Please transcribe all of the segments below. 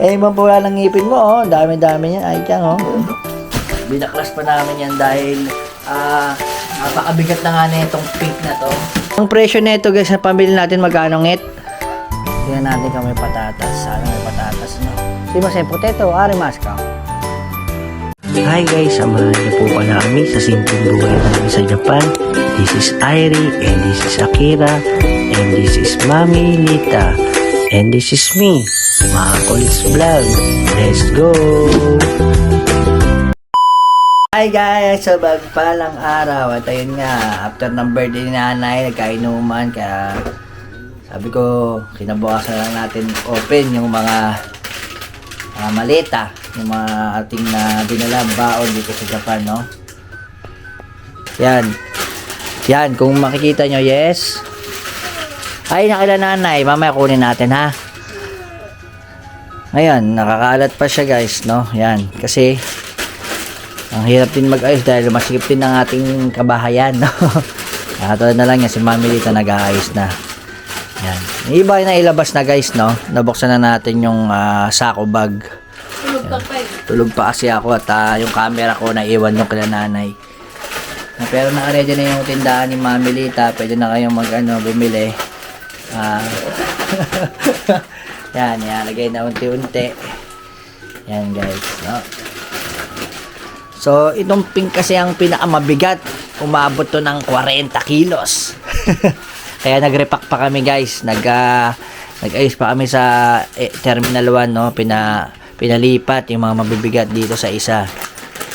Eh, mapula ng ngipin mo, oh. Dami-dami niya. Ay, tiyang, oh. Binaklas pa namin yan dahil, napakabigat na nga na itong pink na to. Ang presyo nito, guys, na pamili natin magkano ngit? Tingnan natin kung may patatas. Sana may patatas, no? Di ba sa potato, arimas ka? Hi guys, samahan niyo po pala kami sa simpleng buhay namin sa Japan. This is Airi, and this is Akira, and this is Mami Lita, and this is me, mga Kulis Vlog. Let's go! Hi guys! So, bagpalang araw. At ayun nga, after ng birthday ni nanay, nagkainuman. Kaya sabi ko, kinabukasan lang natin open yung mga maleta. Yung mga ating na dinalang baon dito sa Japan, no? Yan. Yan, kung makikita nyo, yes. Ay, nakila nanay. Mamaya kunin natin, ha? Ngayon, nakakalat pa siya, guys, no? Yan. Kasi, ang hirap din mag-ayos dahil masikip din ng ating kabahayan, no? Katulad na lang yan, si Mami Lita nag-aayos na. Yan. Yung iba na ilabas na, guys, no? Nabuksan na natin yung sako bag. Tulog pa kasi ako at yung camera ko naiwan yung kila nanay. Pero naka-ready na yung tindahan ni Mami Lita. Pwede na kayong bumili. Yan, lagay na unti-unti. Yan guys, no? So, itong pink kasi ang pinakamabigat. Umabot to ng 40 kilos. Kaya nag-repack pa kami guys. Nag-ayos pa kami sa Terminal 1, no? Pinalipat yung mga mabibigat dito sa isa.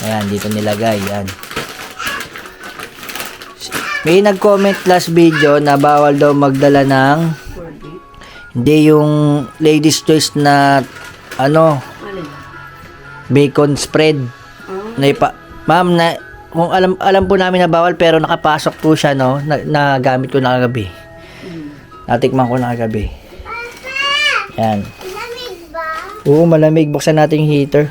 Ayan, dito nilagay. Yan. May nag-comment last video na bawal daw magdala ng hindi yung ladies choice na bacon spread. Ma'am, kung alam po namin na bawal pero nakapasok po siya, no? Nagamit ko na kagabi. Natikman ko na kagabi. Yan. Oo, malamig. Buksan natin yung heater.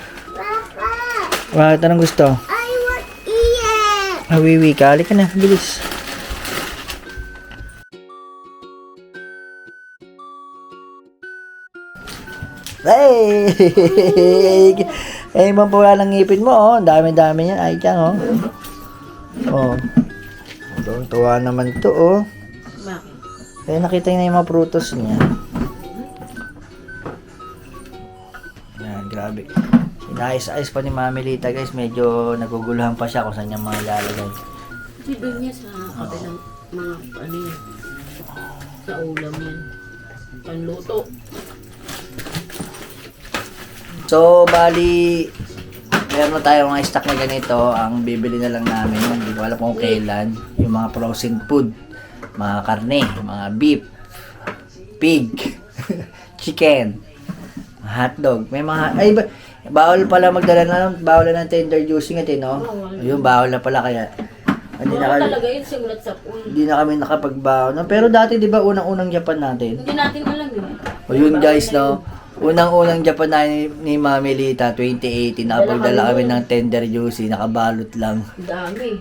Bakit? Anong gusto? I want eat. Wiwi ka. Halika na. Bilis. Hey! Eh, mapula ng ngipin mo, oh. Dami-dami niya. Ay, tiyang, oh. Oh. Tuwa naman to, oh. Eh, nakita niya yung mga prutos niya. Grabe. Inayos-ayos pa ni Mami Lita, guys. Medyo naguguluhan pa siya kung saan niya mga ilalagay. Kasi doon niya sa kabilang mga sa ulam yan. Panluto. So, bali, meron na tayo mga stock na ganito. Ang bibili na lang namin, hindi ko alam kung kailan, yung mga frozen food, mga karne, mga beef, pig, chicken, hotdog. May mga, ay, bawal pala magdala bawal na ng tender juicing ito, no? Ayun, bawal na pala kaya. Talaga yun, simulat sa pool. Hindi na kami nakapagbaon. No? Pero dati, di ba, unang-unang Japan natin? Hindi natin alam yun. O yun, guys, no? Unang-unang Japan na ni Mami Lita, 2018, nakapagdala kami ng tender juicy, nakabalot lang. Dami.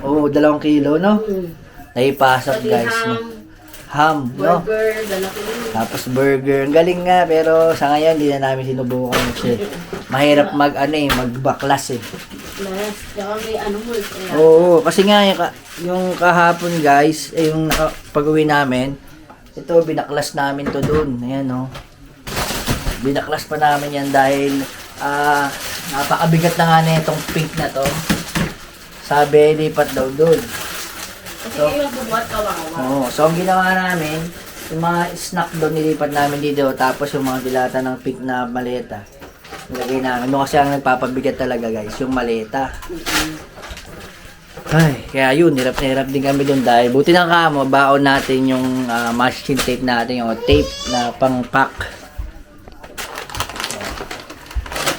Oo, 2 kilo, no? Naipasok, guys, no? Ham, no? Burger, dala ko yun. Tapos burger. Ang galing nga, pero sa ngayon, hindi na namin sinubukan kasi mahirap magbaklas eh. Plus, saka may mo. Oo, kasi nga yung kahapon, guys, yung pag-uwi namin, ito, binaklas namin to doon. Ayan, no? Binaklas pa namin yan dahil napakabigat na nga na itong pink na to. Sabi, lipat daw doon. Kasi yung bubuhat kawawa. So ang ginawa namin, yung mga snack doon nilipat namin dito, tapos yung mga dilata ng pink na maleta, nilagay namin. No, kasi ang nagpapabigat talaga guys, yung maleta. Ay, kaya yun, hirap na hirap din kami doon dahil buti na kamo, baon natin yung machine tape natin, yung tape na pang-pack.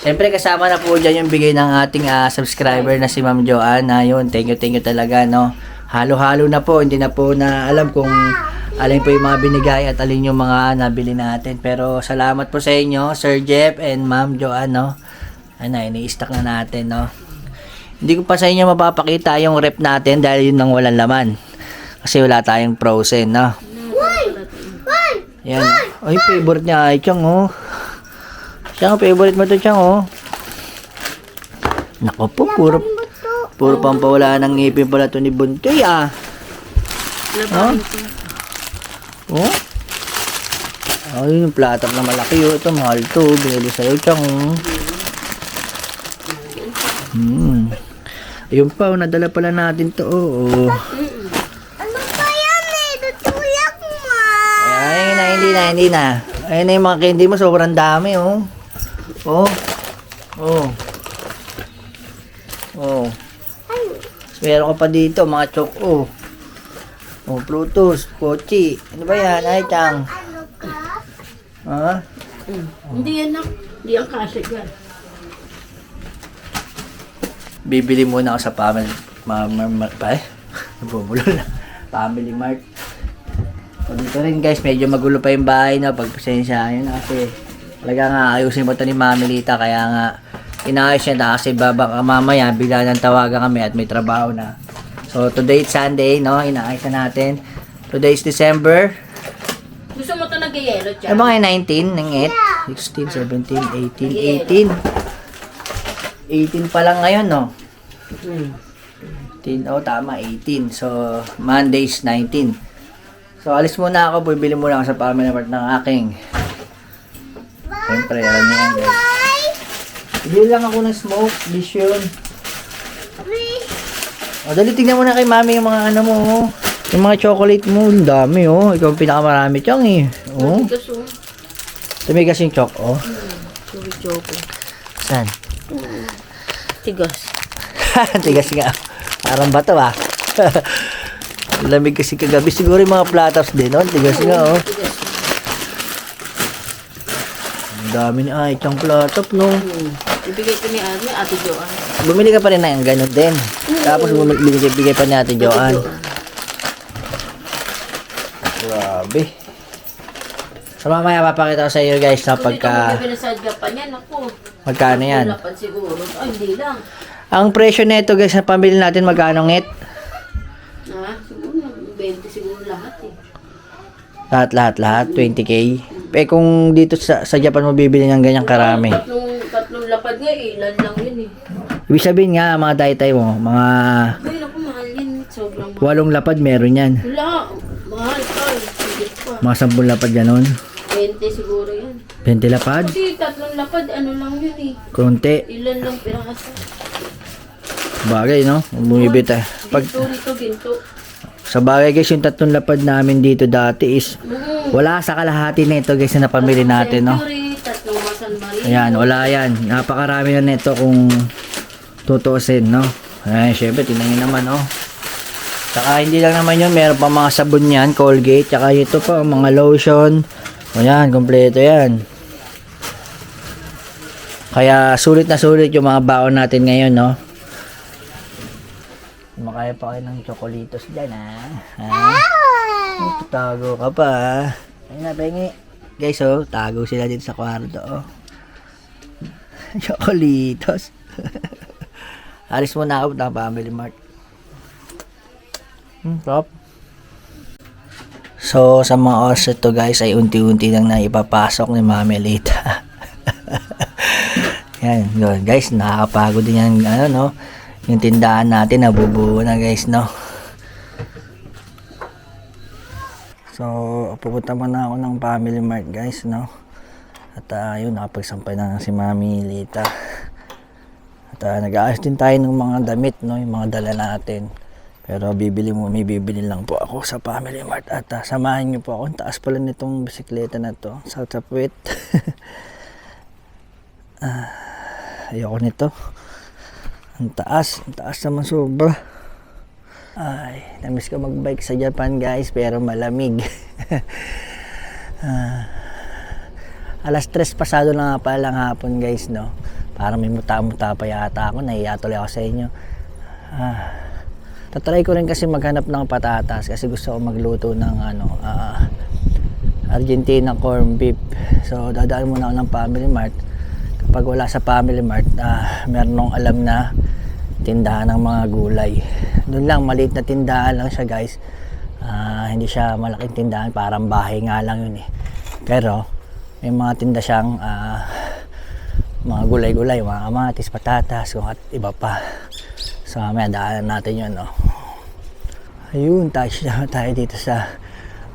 Siyempre kasama na po dyan yung bigay ng ating subscriber na si Ma'am Joanna. Yun, thank you talaga, no. Halo-halo na po, hindi na po na alam kung alin po yung mga binigay at alin yung mga nabili natin. Pero salamat po sa inyo, Sir Jeff and Ma'am Joanna, no. Ini-stack na natin, no. Hindi ko pa sa inyo mapapakita yung rep natin dahil yun ang walang laman. Kasi wala tayong frozen, no. Yan. Ay, favorite niya ay Chang, oh. Chang, favorite mo to, Chang, oh. Nako po, puro pampawala ng ngipin pala to ni Buntoy, ah. Labahin ko. Oh? Ay, yung platak na malaki, oh. Ito, mahal to. Binili sa'yo, Chang, oh. Ayun pa, oh, nadala pala natin to, oh. Ano ba yan eh? Tutulak mo. Ay, hindi na. Ayun na yung mga candy mo, sobrang dami, oh. Oh. Oh. Oh. Meron ka pa dito, mga choco. Oh, Plutus, Pochi. Ano ba yan? Ay, Chang. Ano ka? Ha? Hindi yan na. Hindi ang kasya yan. Bibili muna ako sa Family Family Mart. So, dito rin guys, medyo magulo pa yung bahay na. Pagpasensyahan yun kasi talaga nga ayusin mo ito ni Mami Lita. Kaya nga inaayos niya na kasi baka mamaya bigla nang tawagan kami at may trabaho na. So today is Sunday, no? Inaayos na natin. Today is December. Gusto mo ito nag-yellow, Chang? Ano ba ngayon? 19? Ng 8? 16, 17, 18, 18 pa lang ngayon, no? 18, oh tama, 18. So, Monday is 19. So, alis muna ako. Bibili muna ako sa Family Mart ng aking. Siyempre, alam niyo yan, guys. Bibili lang ako ng smoke, vision. O, dali, tignan mo na kay Mami yung mga ano mo, oh. Yung mga chocolate mo, ang dami, oh. Ikaw ang pinakamarami, Chang, eh. Oh. Tigas, oh. Tumigas yung chok, oh. Sorry, choco. Saan? Tigas. Tigas nga. Parang bato, ah. Lamig kasi kagabi. Siguro yung mga platters din, oh. Tigas nga, oh. Tigas. Ang dami ni ay, Chang platop, no. Ibigay ko ni Ate Joanne. Bumili ka pa rin ng ganun din. Tapos bigay pa ni Ate Joanne. Grabe. So mamaya papakita ko sa iyo guys na pagka Kung sa Japan yan, ako. magkano yan. Lapan siguro. Ay, hindi lang. Ang presyo nito guys na pamili natin magkano ngit? Ha? Siguro, 20 siguro lahat eh. Lahat 20k. Eh kung dito sa Japan mo bibili ng ganyang karami. Tatlong lapad nga, ilan lang yun eh. Ibig sabihin nga mga taytay mo, mga Ay, naku, mahal yan. Sobrang mahal. 8 lapad meron yan. Wala, mahal pa. Higit pa. Mga 10 lapad ganon. 20 siguro yan. 20 lapad. Kasi tatlong lapad, ano lang yun eh. Konti. Ilan lang piraso. Bagay no? Bumibili tayo. Pag Ginto. sa bagay guys, yung 3 lapad namin dito dati is wala sa kalahati na ito guys na napamili natin, no? Century, tatlong San Marino. Ayan, wala yan. Napakarami na nito kung tutuusin, no? Ayan, syempre, tingnan nyo naman, no? Saka hindi lang naman yun, meron pa mga sabon yan, Colgate, saka ito pa, mga lotion. Ayan, kompleto yan. Kaya sulit na sulit yung mga baon natin ngayon, no? Makaya pa kayo ng chocolitos dyan, ha? Tago ka pa, ha? Ayun na, pengi. Guys, oh, tago sila din sa kwarto, oh. Chocolitos. Alis muna ako ng Family Mart. Top. So, sa mga oras ito, guys, ay unti-unti lang na ipapasok ni Mami Lita. Yan, yun. Guys, nakakapagod din yan, ano, no? Yung tindahan natin, nabubuo na, guys, no? So, pupunta muna ako ng Family Mart, guys, no? At, yun, nakapagsampay na si Mami Lita. At, nag-aayos din tayo ng mga damit, no? Yung mga dala natin. Pero, may bibili lang po ako sa Family Mart. At, samahan niyo po ako. Ang taas pala nitong bisikleta na to. Sa puwet. Ayoko nito. Ang taas naman sobra. Ay, namiss ko magbike sa Japan guys, pero malamig. Alas 3 pasado na nga pala lang hapon guys, no? Parang may muta-muta pa yata ako, nahiya tuloy ako sa inyo. Tatry ko rin kasi maghanap ng patatas kasi gusto ko magluto ng Argentina corn beef. So dadaan muna ako ng Family Mart. Kapag wala sa Family Mart, meron akong alam na tindahan ng mga gulay. Doon lang, maliit na tindahan lang siya guys. Hindi siya malaking tindahan, parang bahay nga lang yun eh. Pero may mga tinda siyang mga gulay-gulay, mga kamatis, patatas, kung at iba pa. So mamaya daanan natin yun, no. Ayun, tayo dito sa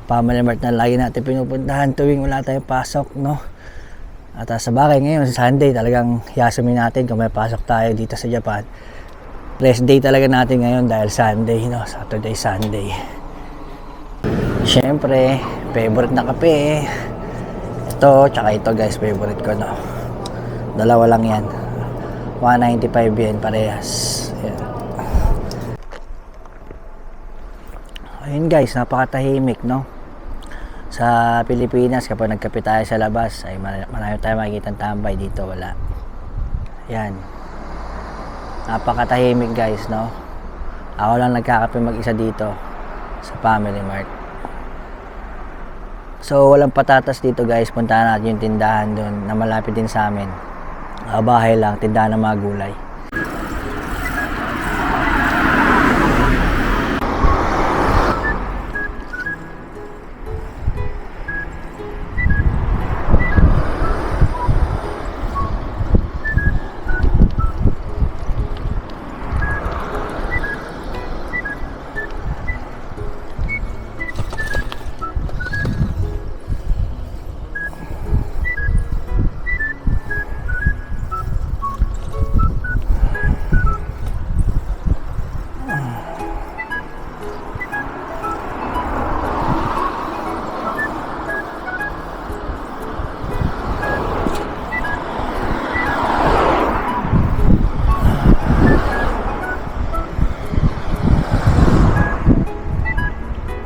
Family Mart na lagi natin pinupuntahan tuwing wala tayong pasok, no. At sa bagay ngayon, sa Sunday, talagang yasumin natin kung may pasok tayo dito sa Japan. Rest day talaga natin ngayon dahil Sunday, no. Saturday, Sunday. Siyempre, favorite na kape. Ito, tsaka ito guys, favorite ko, no. Dalawa lang yan. 195 yen parehas. Ayan. Ayun guys, napakatahimik, no. Sa Pilipinas, kapag nagkape tayo sa labas, ay marami tayo makikita tambay. Dito wala. Yan. Napakatahimik guys, no. Ako lang nagkakape mag-isa dito sa Family Mart. So walang patatas dito guys. Puntahan natin yung tindahan doon na malapit din sa amin. Bahay lang, tindahan ng mga gulay.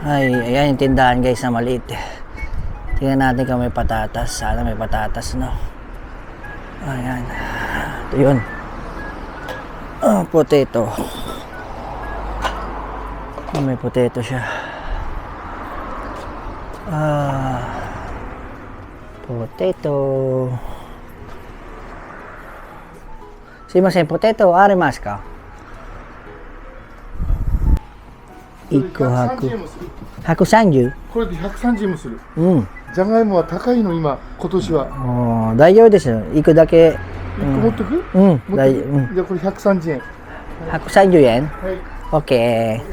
Ay, ayan yung tindahan guys na maliit. Tingnan natin kung may patatas. Sana may patatas, no. Ayan. Ito yun. Potato. May potato siya. Potato. Simasen, potato arimasu ka? Iko haku. 130? これで130円もする。うん。じゃがいもは高いの今年は。大丈夫ですよ。1個だけ。 1個持ってく？うん。持ってく？じゃあこれ130円。 130 yen? はい。 Okay.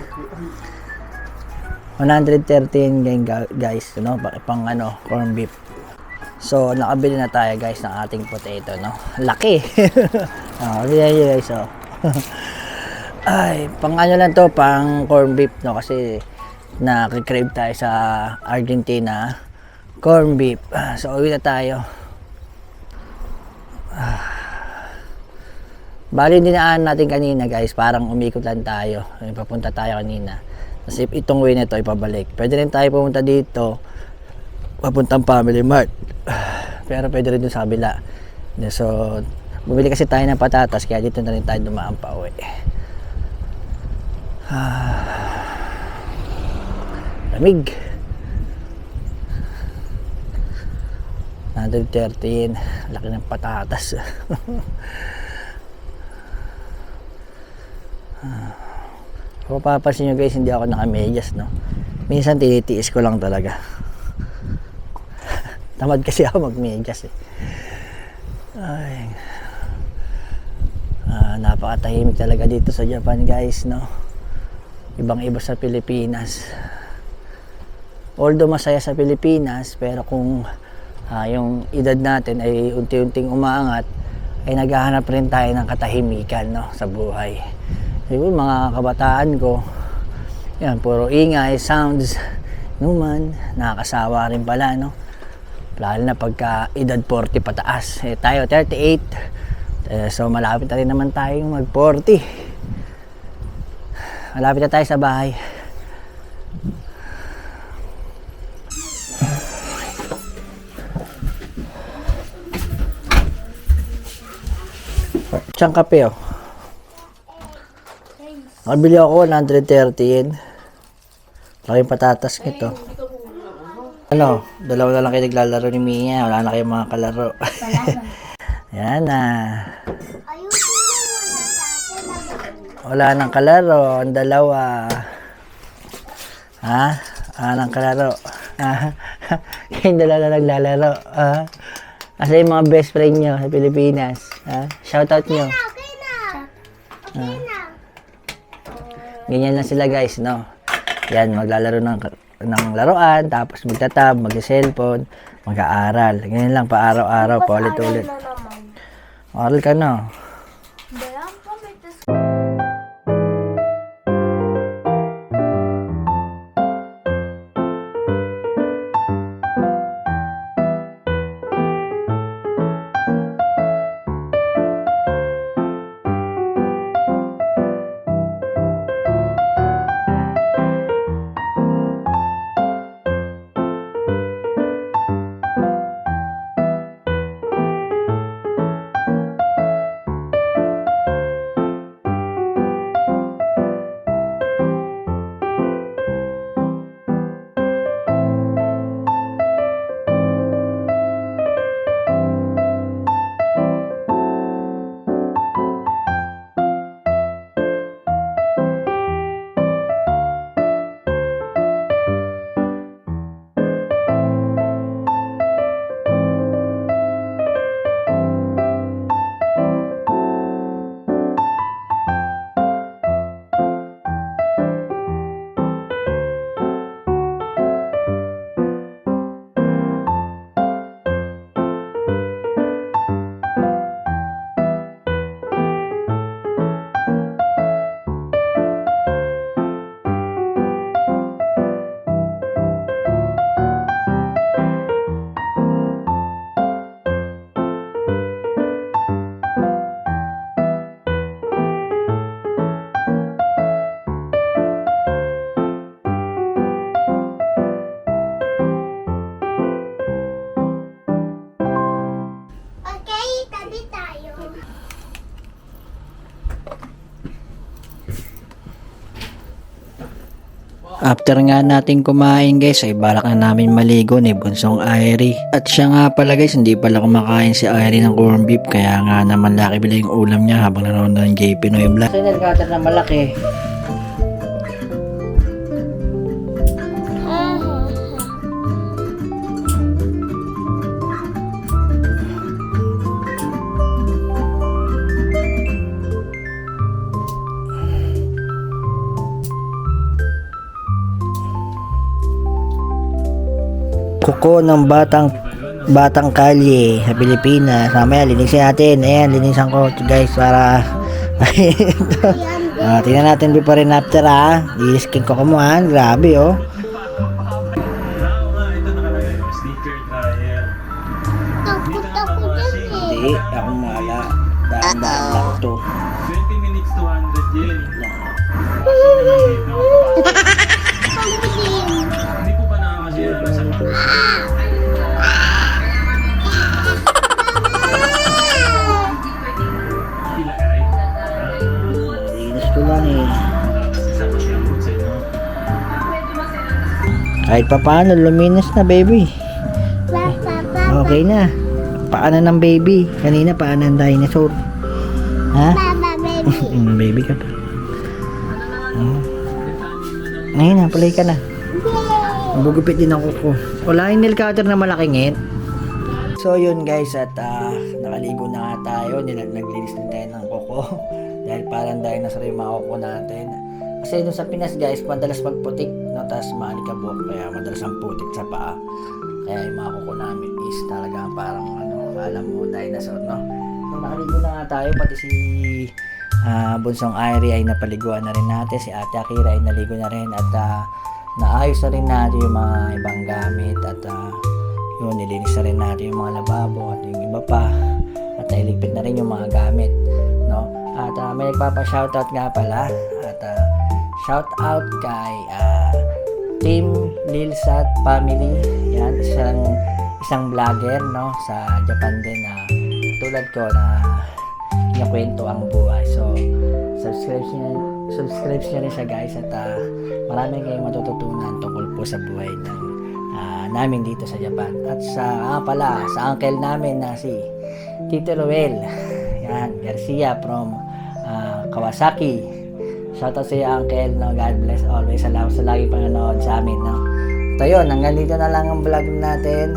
113 yen guys, no? Pang ano, corn beef. So, nakabili na tayo guys ng ating potato, no? Laki. Bili guys, oh. Ay, pang ano lang to, pang corn beef, no? Kasi nakikrave tayo sa Argentina corn beef. So, uwi na tayo. Bali, dinaan natin kanina guys, parang umikot lang tayo. Papunta tayo kanina. Kasi itong way na to ipabalik. Pwede rin tayo pumunta dito, papuntang Family Mart. Pero pwede rin dun sa kabila. So, bumili kasi tayo ng patatas, kaya dito na rin tayo dumaan pa uwi. Lamig. 113. Laki ng patatas. Kung papapansin nyo guys, hindi ako naka-medyas, no? Minsan tinitiis ko lang talaga. Tamad kasi ako mag-medyas, eh. Ay. Napakatahimik talaga dito sa Japan guys, no? Ibang-iba sa Pilipinas. Although masaya sa Pilipinas, pero kung yung edad natin ay unti-unting umaangat, ay naghahanap rin tayo ng katahimikan, no, sa buhay. Siguro mga kabataan ko, yan, puro ingay, sounds, numan, nakakasawa rin pala, no? Lalo na pagka edad 40 pataas. Tayo 38. So malapit na rin naman tayong mag 40. Malapit na tayo sa bahay. Siyang kape, oh. Nakabili ako 130 yen. Laking patatas nito. Ano, dalawa na lang kayo naglalaro ni Mia. Wala na kayong mga kalaro. Yan na. Wala nang kalaro. Ang dalawa. Ha? Wala nang kalaro. Yung dalawa na naglalaro. Asa yung mga best friend nyo sa Pilipinas? Ha? Shoutout nyo. Okay na. Okay na. Ganyan lang sila guys, no? Yan, maglalaro ng laruan, tapos magtatab, mag-cellphone, mag-aaral. Ganyan lang, pa-araw-araw, paulit-ulit. Na naman. Aral ka na. Dayan pa may tas. Okay, tabi tayo. After nga natin kumain guys, ay balak na namin maligo ni Bunsong Airy. At siya nga pala guys, hindi pala kumakain si Airy ng corned beef, kaya nga naman laki bila yung ulam niya habang nanonood ng JP Noy Vlog. Sa nilgater na malaki. Kuko ng batang kalye sa Pilipinas. Mamaya linisin natin. Ayan, linisan ko guys para tingnan natin before and after ha. I-skin ko kumuhan. Grabe oh. Takot ako dyan eh. Hindi, ako mala. Daan-daan lang to. 20 minutes to 100 yen. Hindi po ba nakamasira na sa ilagay? Linis ko lang eh. Sa pasyambot sa inyo. Kahit pa paano, luminis na baby. Papa, Okay na. Paanan ng baby. Kanina paanan ng dinosaur. Ha? Papa, baby. Baby ka pa. Ngayon na, play ka na. Bugupit din ang kuko. Wala yung nail cutter na malakingit. So yun guys, at nakaligo na nga tayo. Naglinis din tayo ng kuko. Dahil parang dinosaur yung mga kuko natin. Kasi dun sa Pinas guys, madalas magputik. No? Tapos maalikabok. Kaya madalas ang putik sa paa. Kaya yung mga kuko namin is talaga parang alam mo, dinosaur, no? So nakaligo na nga tayo. Pati si Bunsong Airy ay napaliguan na rin natin. Si Ate Akira ay naligo na rin. At naayos na rin natin yung mga ibang gamit. At yun, nilinis na rin natin yung mga lababo at yung iba pa. At nailigpit na rin yung mga gamit, no? At may nagpapa-shoutout nga pala. At shoutout kay Team Lilsat Family. Yan, isang vlogger, no? Sa Japan din na tulad ko na kwento ang buhay. So, subscribe nyo rin siya guys at marami kayong matututunan tungkol po sa buhay ng namin dito sa Japan. At sa uncle namin na si Tito Roel, yan, Garcia from Kawasaki. Shoutout sa iyo uncle, no? God bless always. Salamat sa lagi panonood sa amin, no? So yun, hanggang dito na lang ang vlog natin.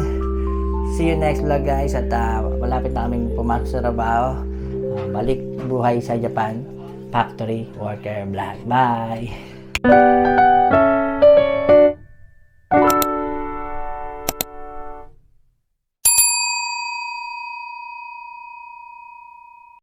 See you next vlog guys at malapit na kaming pumasok sa trabaho. Balik buhay sa Japan. Factory Worker Vlog. Bye!